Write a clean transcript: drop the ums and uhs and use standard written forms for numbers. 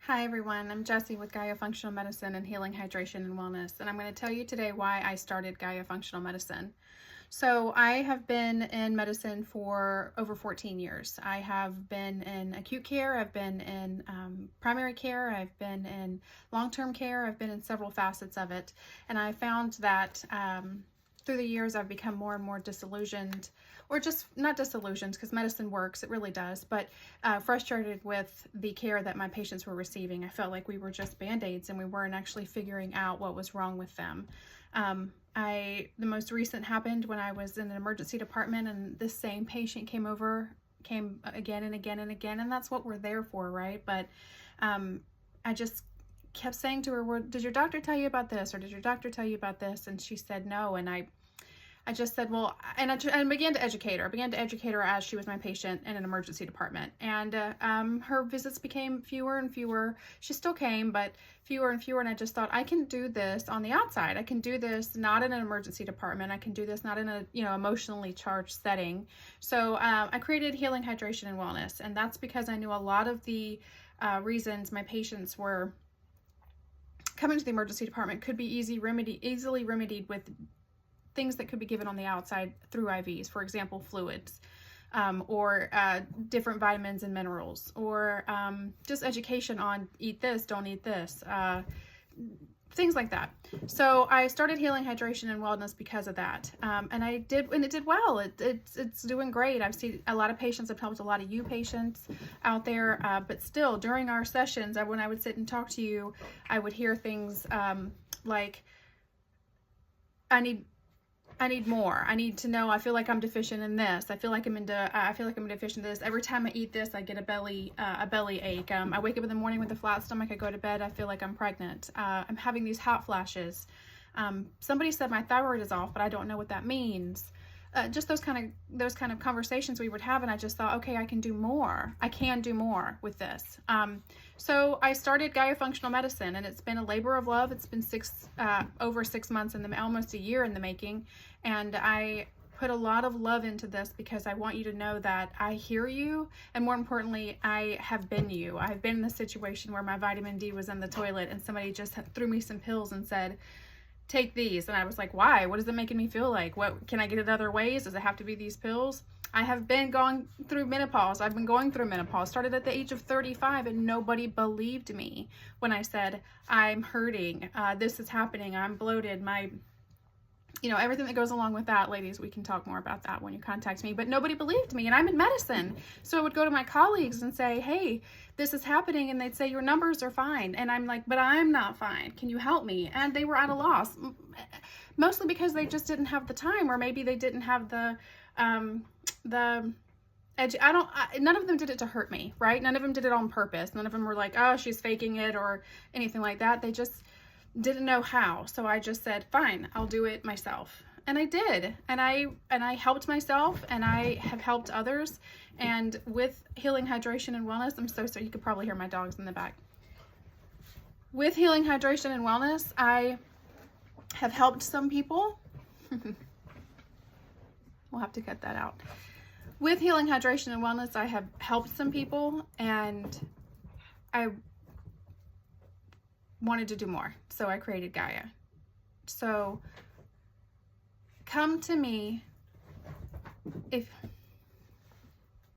Hi everyone, I'm Jessie with Gaia Functional Medicine and Healing Hydration and Wellness, and I'm going to tell you today why I started Gaia Functional Medicine. So I have been in medicine for over 14 years. I have been in acute care, I've been in primary care, I've been in long-term care, I've been in several facets of it, and I found that through the years I've become more and more disillusioned, or just not disillusioned because medicine works, it really does, but frustrated with the care that my patients were receiving. I felt like we were just band-aids and we weren't actually figuring out what was wrong with them. The most recent happened when I was in an emergency department, and this same patient came again and again and again, and that's what we're there for, right? But I just kept saying to her, well, did your doctor tell you about this, or did your doctor tell you about this? And she said no, and I just said, well, and I began to educate her. I began to educate her as she was my patient in an emergency department. And her visits became fewer and fewer. She still came, but fewer and fewer. And I just thought, I can do this on the outside. I can do this not in an emergency department. I can do this not in a emotionally charged setting. So I created Healing Hydration and Wellness. And that's because I knew a lot of the reasons my patients were coming to the emergency department could be easily remedied with things that could be given on the outside through IVs, for example, fluids, or different vitamins and minerals, or just education on eat this, don't eat this, things like that. So I started Healing Hydration and Wellness because of that, and it did well. It's doing great. I've seen a lot of patients. I've helped a lot of you patients out there, but still, during our sessions, when I would sit and talk to you, I would hear things like, I need more. I need to know. I feel like I'm deficient in this. I feel like I'm deficient in this. Every time I eat this, I get a belly ache. I wake up in the morning with a flat stomach. I go to bed. I feel like I'm pregnant. I'm having these hot flashes. Somebody said my thyroid is off, but I don't know what that means. Just those kind of conversations we would have, and I just thought, okay, I can do more. I can do more with this. So I started Gaia Functional Medicine, and it's been a labor of love. It's been over 6 months almost a year in the making, and I put a lot of love into this because I want you to know that I hear you, and more importantly, I have been you. I've been in the situation where my vitamin D was in the toilet, and somebody just threw me some pills and said, take these. And I was like, why? What is it making me feel like? What can I get it other ways? Does it have to be these pills? I have been going through menopause. I've been going through menopause. Started at the age of 35, and nobody believed me when I said, I'm hurting. This is happening. I'm bloated. Everything that goes along with that. Ladies, we can talk more about that when you contact me, but nobody believed me, and I'm in medicine. So I would go to my colleagues and say, hey, this is happening, and they'd say, your numbers are fine. And I'm like, but I'm not fine. Can you help me? And they were at a loss, mostly because they just didn't have the time, or maybe they didn't have none of them did it to hurt me, right? None of them did it on purpose. None of them were like, oh, she's faking it or anything like that. They just didn't know how. So I just said, fine, I'll do it myself. And I did. And I helped myself, and I have helped others. And with Healing Hydration and Wellness, I'm so sorry, you could probably hear my dogs in the back. With Healing Hydration and Wellness, I have helped some people. We'll have to cut that out. With Healing Hydration and Wellness, I have helped some people, and I wanted to do more, so I created Gaia. So come to me